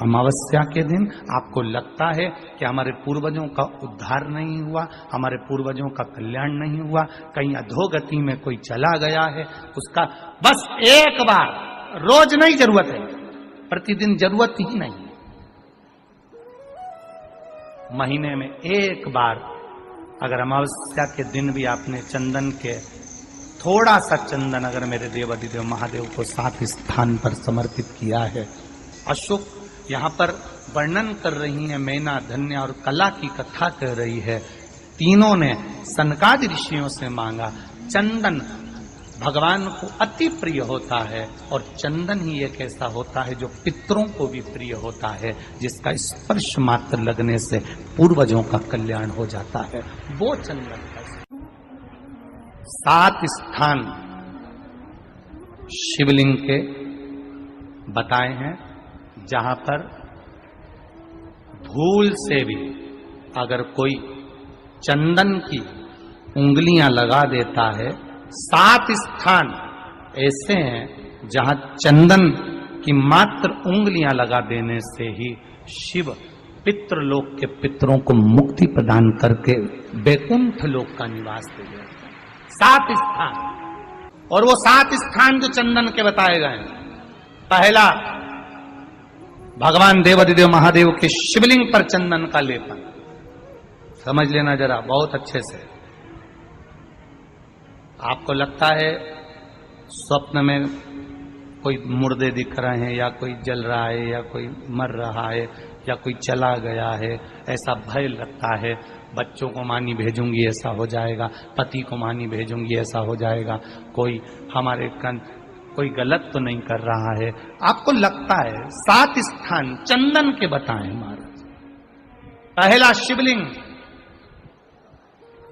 अमावस्या के दिन आपको लगता है कि हमारे पूर्वजों का उद्धार नहीं हुआ, हमारे पूर्वजों का कल्याण नहीं हुआ, कहीं अधोगति में कोई चला गया है, उसका बस एक बार, रोज नहीं जरूरत है, प्रतिदिन जरूरत ही नहीं, महीने में एक बार अगर अमावस्या के दिन भी आपने चंदन के थोड़ा सा चंदन अगर मेरे देवाधिदेव महादेव को 7 स्थान पर समर्पित किया है। अशोक यहाँ पर वर्णन कर रही है, मैना, धन्य और कला की कथा कर रही है। तीनों ने सनकादि ऋषियों से मांगा। चंदन भगवान को अति प्रिय होता है और चंदन ही एक ऐसा होता है जो पितरों को भी प्रिय होता है, जिसका स्पर्श मात्र लगने से पूर्वजों का कल्याण हो जाता है। वो चंदन का 7 स्थान शिवलिंग के बताए हैं, जहां पर भूल से भी अगर कोई चंदन की उंगलियां लगा देता है, 7 स्थान ऐसे हैं जहां चंदन की मात्र उंगलियां लगा देने से ही शिव पितृलोक के पितरों को मुक्ति प्रदान करके वैकुंठ लोक का निवास दे देते हैं। 7 स्थान, और वो 7 स्थान जो चंदन के बताए गए हैं। पहला, भगवान देवाधिदेव महादेव के शिवलिंग पर चंदन का लेपन। समझ लेना जरा बहुत अच्छे से। आपको लगता है स्वप्न में कोई मुर्दे दिख रहे हैं, या कोई जल रहा है, या कोई मर रहा है, या कोई चला गया है, ऐसा भय लगता है। बच्चों को मानी भेजूंगी ऐसा हो जाएगा, पति को मानी भेजूंगी ऐसा हो जाएगा, कोई हमारे कोई गलत तो नहीं कर रहा है, आपको लगता है। 7 स्थान चंदन के बताएं महाराज। पहला शिवलिंग,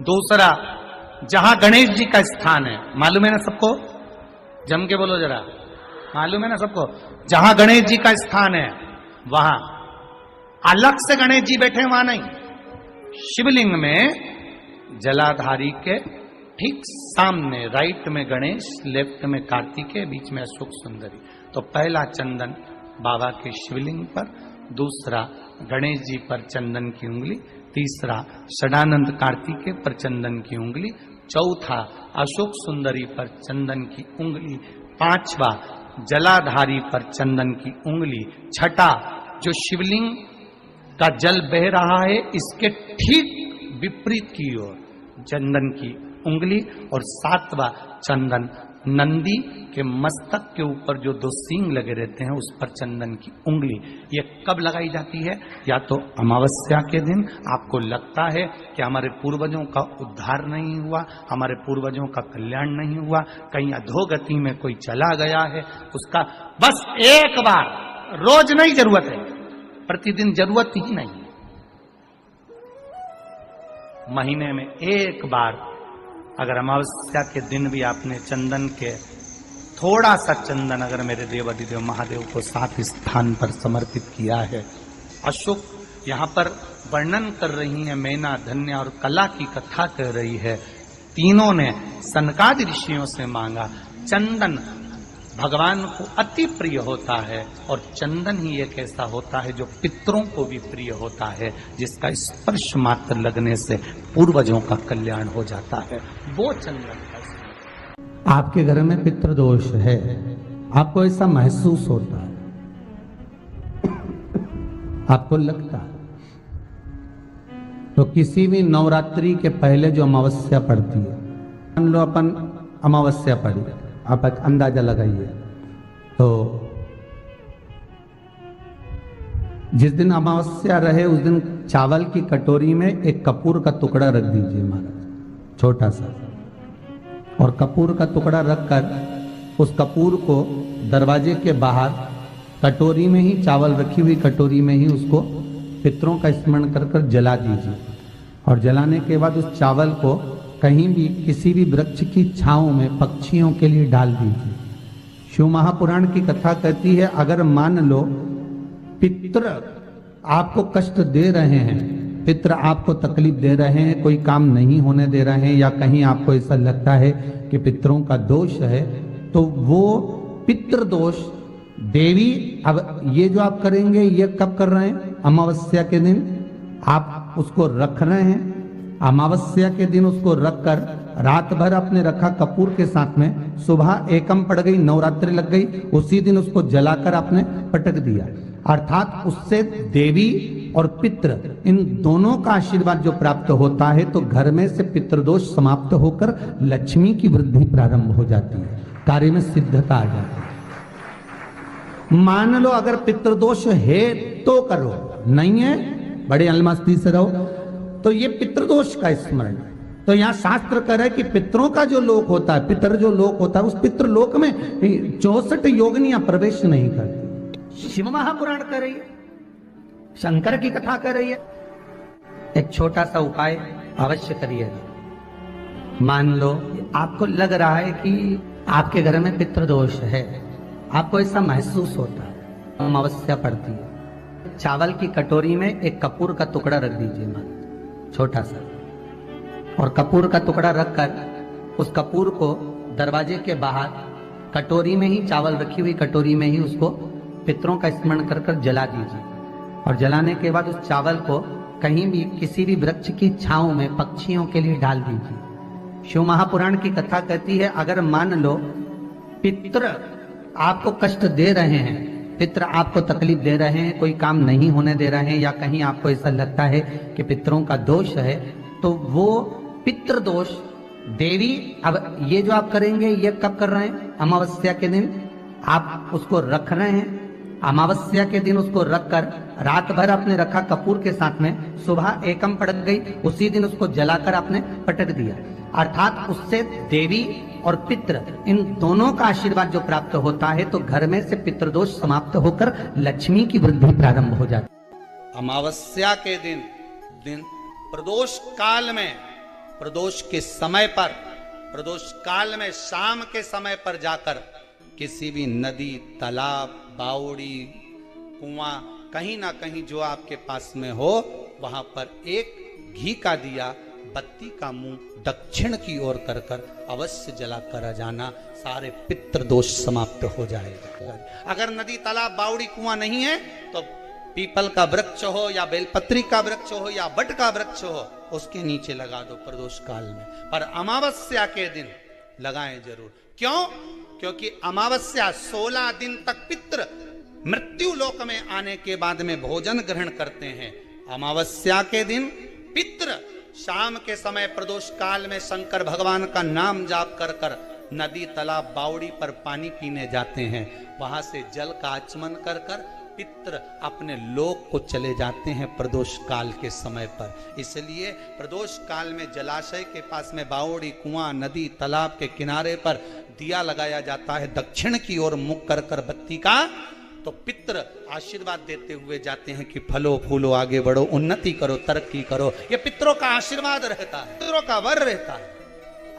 दूसरा जहां गणेश जी का स्थान है, मालूम है ना सबको, जम के बोलो जरा, मालूम है ना सबको, जहां गणेश जी का स्थान है वहां अलग से गणेश जी बैठे, वहां नहीं। शिवलिंग में जलाधारी के ठीक सामने राइट में गणेश, लेफ्ट में कार्तिकेय, बीच में अशोक सुंदरी। तो पहला चंदन बाबा के शिवलिंग पर, दूसरा गणेश जी पर चंदन की उंगली, तीसरा षडानंद कार्तिकेय पर चंदन की उंगली, चौथा अशोक सुंदरी पर चंदन की उंगली, पांचवा जलाधारी पर चंदन की उंगली, छठा जो शिवलिंग का जल बह रहा है इसके ठीक विपरीत की ओर चंदन की उंगली, और 7वां चंदन नंदी के मस्तक के ऊपर जो 2 सींग लगे रहते हैं उस पर चंदन की उंगली। ये कब लगाई जाती है? या तो अमावस्या के दिन आपको लगता है कि हमारे पूर्वजों का उद्धार नहीं हुआ, हमारे पूर्वजों का कल्याण नहीं हुआ, कहीं अधोगति में कोई चला गया है, उसका बस एक बार, रोज नहीं जरूरत है, प्रतिदिन जरूरत ही नहीं, महीने में एक बार अगर अमावस्या के दिन भी आपने चंदन के थोड़ा सा चंदन अगर मेरे देवाधिदेव महादेव को 7 स्थान पर समर्पित किया है। अशोक यहाँ पर वर्णन कर रही है, मैना, धन्य और कला की कथा कर रही है। तीनों ने सनकादि ऋषियों से मांगा। चंदन भगवान को अति प्रिय होता है और चंदन ही एक ऐसा होता है जो पितरों को भी प्रिय होता है, जिसका स्पर्श मात्र लगने से पूर्वजों का कल्याण हो जाता है। वो चंदन का। आपके घर में पितृदोष है, आपको ऐसा महसूस होता है, आपको लगता है, तो किसी भी नवरात्रि के पहले जो अमावस्या पड़ती है, मान लो अपन अमावस्या पड़ी, आप एक अंदाजा लगाइए, तो जिस दिन अमावस्या रहे उस दिन चावल की कटोरी में एक कपूर का टुकड़ा रख दीजिए महाराज, छोटा सा, और कपूर का टुकड़ा रखकर उस कपूर को दरवाजे के बाहर कटोरी में ही, चावल रखी हुई कटोरी में ही उसको पितरों का स्मरण कर कर जला दीजिए। और जलाने के बाद उस चावल को कहीं भी किसी भी वृक्ष की छांव में पक्षियों के लिए डाल दीजिए। शिव महापुराण की कथा कहती है, अगर मान लो पितृ आपको कष्ट दे रहे हैं, पितृ आपको तकलीफ दे रहे हैं, कोई काम नहीं होने दे रहे हैं, या कहीं आपको ऐसा लगता है कि पितरों का दोष है, तो वो पितृ दोष देवी अब ये जो आप करेंगे ये कब कर रहे हैं? अमावस्या के दिन आप उसको रख रहे हैं। अमावस्या के दिन उसको रख कर रात भर आपने रखा कपूर के साथ में, सुबह एकम पड़ गई, नवरात्रि लग गई, उसी दिन उसको जलाकर आपने पटक दिया। अर्थात उससे देवी और पितृ इन दोनों का आशीर्वाद जो प्राप्त होता है तो घर में से पितृदोष समाप्त होकर लक्ष्मी की वृद्धि प्रारंभ हो जाती है, कार्य में सिद्धता आ जाती है। मान लो अगर पितृदोष है तो करो, नहीं है बड़े अलमस्ती से रहो, तो ये पितृदोष का स्मरण। तो यहाँ शास्त्र कह रहा है कि पितरों का जो लोक होता है, पितर जो लोक होता है, उस पितृलोक में 64 योगिनियां प्रवेश नहीं करती। शिव महापुराण कर रही है, शंकर की कथा कर रही है। एक छोटा सा उपाय अवश्य करिएगा। मान लो आपको लग रहा है कि आपके घर में पितृदोष है, आपको ऐसा महसूस होता है, अमावस्या पड़ती है, चावल की कटोरी में एक कपूर का टुकड़ा रख दीजिए, मान छोटा सा, और कपूर का टुकड़ा रखकर उस कपूर को दरवाजे के बाहर कटोरी में ही, चावल रखी हुई कटोरी में ही उसको पितरों का स्मरण कर कर जला दीजिए। और जलाने के बाद उस चावल को कहीं भी किसी भी वृक्ष की छांव में पक्षियों के लिए डाल दीजिए। शिव महापुराण की कथा कहती है अगर मान लो पितृ आपको कष्ट दे रहे हैं, पितृ आपको तकलीफ दे रहे हैं, कोई काम नहीं होने दे रहे हैं, या कहीं आपको ऐसा लगता है कि पितरों का दोष है, तो वो पितृदोष देवी, अब ये जो आप करेंगे ये कब कर रहे हैं? अमावस्या के दिन आप उसको रख रहे हैं। अमावस्या के दिन उसको रखकर रात भर आपने रखा कपूर के साथ में, सुबह एकम पड़ गई, उसी दिन उसको जलाकर आपने पटक दिया। अर्थात उससे देवी और पितृ इन दोनों का आशीर्वाद जो प्राप्त होता है तो घर में से पितृदोष समाप्त होकर लक्ष्मी की वृद्धि प्रारंभ हो जाती है। अमावस्या के दिन प्रदोष काल में, प्रदोष के समय पर, प्रदोष काल में शाम के समय पर जाकर किसी भी नदी, तालाब, बावड़ी, कुआं, कहीं ना कहीं जो आपके पास में हो, वहां पर एक घी का दिया, बत्ती का मुंह दक्षिण की ओर कर कर अवश्य जला कर जाना, सारे पितृ दोष समाप्त हो जाएगा। अगर नदी, तालाब, बावड़ी, कुआं नहीं है तो पीपल का वृक्ष हो या बेलपत्री का वृक्ष हो या बट का वृक्ष हो, उसके नीचे लगा दो प्रदोष काल में। पर अमावस्या के दिन लगाएं जरूर। क्यों? क्योंकि अमावस्या 16 दिन तक पितृ मृत्यु लोक में आने के बाद में भोजन ग्रहण करते हैं। अमावस्या के दिन पितृ शाम के समय प्रदोष काल में शंकर भगवान का नाम जाप कर कर नदी, तालाब, बावड़ी पर पानी पीने जाते हैं। वहां से जल का आचमन कर कर पितृ अपने लोक को चले जाते हैं प्रदोष काल के समय पर। इसलिए प्रदोष काल में जलाशय के पास में बावड़ी, कुआं, नदी, तालाब के किनारे पर दिया लगाया जाता है दक्षिण की ओर मुख कर कर बत्ती का, तो पितृ आशीर्वाद देते हुए जाते हैं कि फलो फूलो, आगे बढ़ो, उन्नति करो, तरक्की करो। ये पितरों का आशीर्वाद रहता है, पितरों का वर रहता है।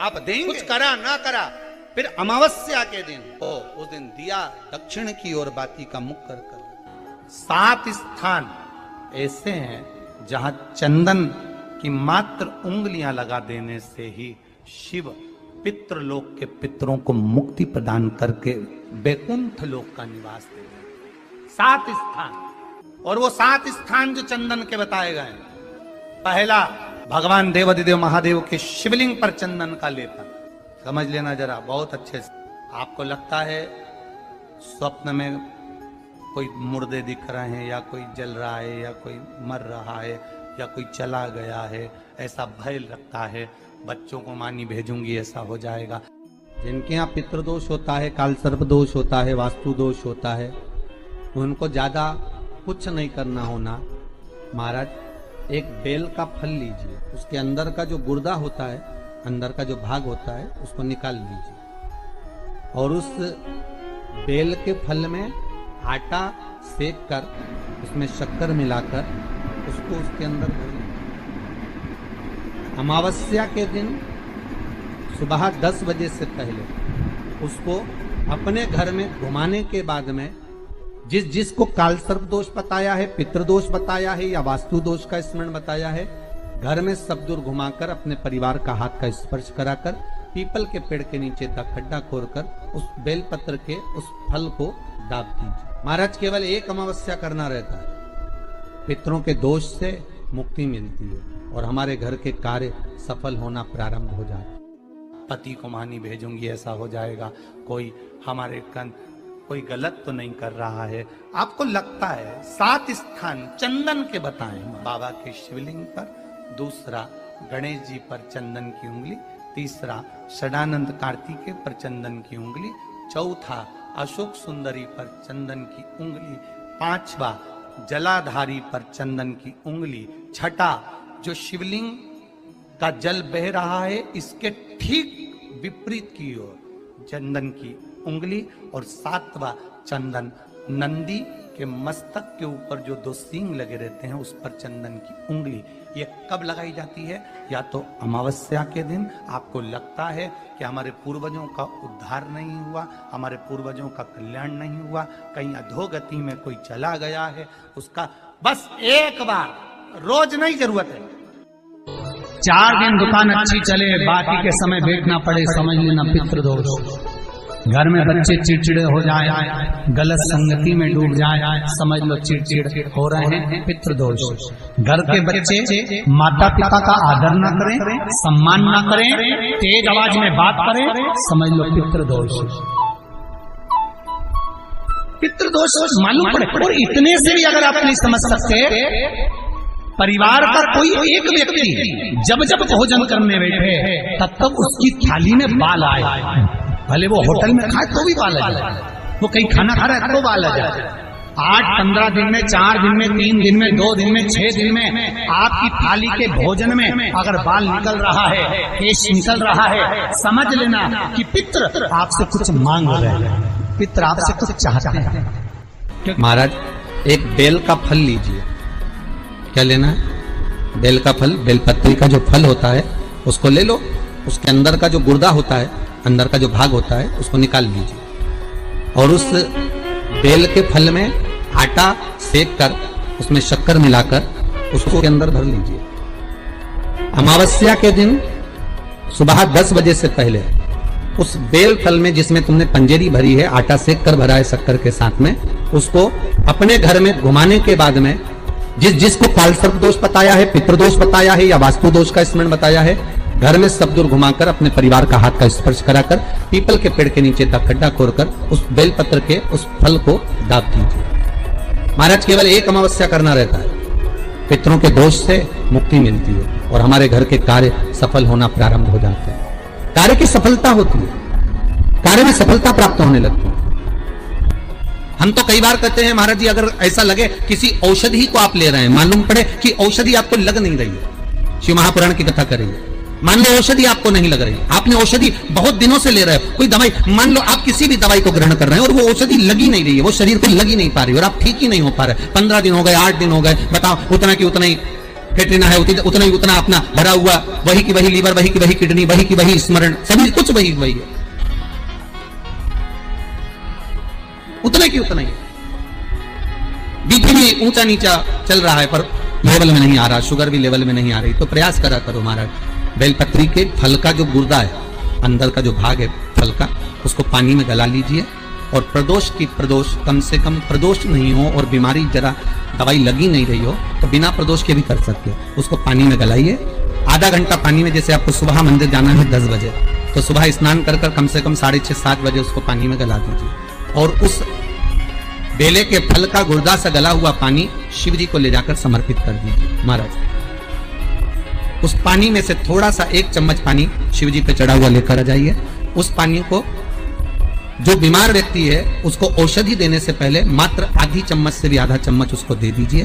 आप देंगे, कुछ करा ना करा, फिर अमावस्या के दिन उस दिन दिया दक्षिण की ओर बाती का मुख कर कर। 7 स्थान ऐसे हैं जहां चंदन की मात्र उंगलियां लगा देने से ही शिव पितृलोक के पितरों को मुक्ति प्रदान करके बैकुंठ लोक का निवास दे रहे। 7 स्थान, और वो 7 स्थान जो चंदन के बताए गए, पहला भगवान देवाधिदेव महादेव के शिवलिंग पर चंदन का लेपन। समझ लेना जरा बहुत अच्छे से। आपको लगता है स्वप्न में कोई मुर्दे दिख रहे हैं, या कोई जल रहा है, या कोई मर रहा है, या कोई चला गया है, ऐसा भय लगता है, बच्चों को मानी भेजूंगी ऐसा हो जाएगा। जिनके यहाँ पितृदोष होता है, काल सर्प दोष होता है, वास्तु दोष होता है, उनको ज्यादा कुछ नहीं करना होना। महाराज एक बेल का फल लीजिए, उसके अंदर का जो गुर्दा होता है, अंदर का जो भाग होता है, उसको निकाल लीजिए, और उस बेल के फल में आटा सेक कर उसमें शक्कर मिलाकर उसको उसके अंदर भरें। अमावस्या के दिन सुबह 10 बजे से पहले उसको अपने घर में घुमाने के बाद में जिसको काल सर्प दोष बताया है, पितृदोष बताया है, या वास्तु दोष का स्मरण बताया है, घर में सब दूर घुमाकर अपने परिवार का हाथ का स्पर्श कराकर पीपल के पेड़ के नीचे का खड्डा खोदकर उस बेलपत्र के उस फल को दाब दीजिए। महाराज केवल एक अमावस्या करना रहता है, पितरों के दोष से मुक्ति मिलती है और हमारे घर के कार्य सफल होना प्रारंभ हो जाता है। पति को मानी भेजूंगी ऐसा हो जाएगा, कोई हमारे कोई गलत तो नहीं कर रहा है, आपको लगता है 7 स्थान चंदन के बताएं, बाबा के शिवलिंग पर, दूसरा गणेश जी पर चंदन की उंगली, तीसरा षडानंद कार्तिकेय पर चंदन की उंगली, चौथा अशोक सुंदरी पर चंदन की उंगली, पांचवा जलाधारी पर चंदन की उंगली, छठा जो शिवलिंग का जल बह रहा है इसके ठीक विपरीत की ओर चंदन की उंगली, और सातवां चंदन नंदी के मस्तक के ऊपर जो 2 सींग लगे रहते हैं उस पर चंदन की उंगली। ये कब लगाई जाती है? या तो अमावस्या के दिन आपको लगता है कि हमारे पूर्वजों का उद्धार नहीं हुआ, हमारे पूर्वजों का कल्याण नहीं हुआ, कहीं अधोगति में कोई चला गया है, उसका बस एक बार, रोज नहीं जरूरत है, 4 दिन दुकान अच्छी चले, बाकी के समय बैठना पड़े, समझ लेना पितृदोष। घर में बच्चे चिड़चिड़े हो जाए, गलत संगति में डूब जाए, समझ लो चिड़चिड़ हो रहे हैं, पितृदोष। घर के बच्चे माता पिता का आदर न करें, सम्मान न करें, तेज आवाज में बात करें, समझ लो पितृदोष। पितृदोष मालूम पड़े। और इतने से भी अगर आप नहीं समझ सकते, परिवार का कोई एक व्यक्ति जब जब भोजन करने बैठे तब तक उसकी थाली में बाल आए, भले वो होटल में खाए तो भी बाल आ जाए, वो कहीं खाना खा रहा है तो बाल आ जाए। 8-15 दिन में, 4 दिन में, 3 दिन में, 2 दिन में, 6 दिन में आपकी थाली के भोजन में अगर बाल निकल रहा है, केश निकल रहा है, समझ लेना कि पितृ आपसे कुछ मांग रहे हैं, पितृ आपसे कुछ चाहते हैं। महाराज एक बेल का फल लीजिए। क्या लेना है? बेल का फल, बेलपत्री का जो फल होता है उसको ले लो, उसके अंदर का जो गुर्दा होता है, अंदर का जो भाग होता है उसको निकाल लीजिए, और उस बेल के फल में आटा सेक कर उसमें शक्कर मिलाकर उसको के अंदर भर लीजिए। अमावस्या के दिन सुबह 10 बजे से पहले उस बेल फल में जिसमें तुमने पंजेरी भरी है, आटा सेक कर भरा है शक्कर के साथ में, उसको अपने घर में घुमाने के बाद में जिसको कालसर्प दोष बताया है, पितृदोष बताया है या वास्तु दोष का स्मरण बताया है, घर में सब दूर घुमाकर अपने परिवार का हाथ का स्पर्श कराकर पीपल के पेड़ के नीचे तक खड्डा खोदकर उस बेलपत्र के उस फल को दाब दीजिए। महाराज केवल एक अमावस्या करना रहता है, पितरों के दोष से मुक्ति मिलती है और हमारे घर के कार्य सफल होना प्रारंभ हो जाते हैं। कार्य की सफलता होती है, कार्य में सफलता प्राप्त होने लगती है। हम तो कई बार कहते हैं महाराज जी, अगर ऐसा लगे किसी औषधि को आप ले रहे हैं, मालूम पड़े कि औषधि आपको लग नहीं रही है, शिव महापुराण की कथा करेंगे, मान लो औषधि आपको नहीं लग रही, आपने औषधि बहुत दिनों से ले रहे हो, कोई दवाई, मान लो आप किसी भी दवाई को ग्रहण कर रहे हैं और वो औषधि लगी नहीं रही है, वो शरीर को लगी नहीं पा रही और आप ठीक ही नहीं हो पा रहे, 15 दिन हो गए, 8 दिन हो गए, बताओ, उतना की उतना ही कैटरीना है, उतना ही उतना अपना भरा हुआ, वही की वही लीवर, वही की वही किडनी, वही की वही स्मरण, सभी कुछ वही वही है, उतना की उतना ही। बीपी भी ऊंचा नीचा चल रहा है पर लेवल में नहीं आ रहा, शुगर भी लेवल में नहीं आ रही, तो प्रयास करा करो महाराज, बेलपत्री के फल का जो गुर्दा है, अंदर का जो भाग है फल का, उसको पानी में गला लीजिए और प्रदोष कम से कम प्रदोष नहीं हो और बीमारी जरा दवाई लगी नहीं रही हो तो बिना प्रदोष के भी कर सकते हो, उसको पानी में गलाइए। आधा घंटा पानी में, जैसे आपको सुबह मंदिर जाना है 10 बजे, तो सुबह स्नान कर कम से कम 6:30-7 बजे उसको पानी में गला दीजिए और उस बेले के फल का गुर्दा से गला हुआ पानी शिव जी को ले जाकर समर्पित कर दीजिए। महाराज उस पानी में से थोड़ा सा 1 चम्मच पानी शिव जी पे चढ़ा हुआ लेकर आ जाइए। उस पानी को जो बीमार व्यक्ति है उसको औषधि देने से पहले मात्र आधी चम्मच से भी आधा चम्मच उसको दे दीजिए।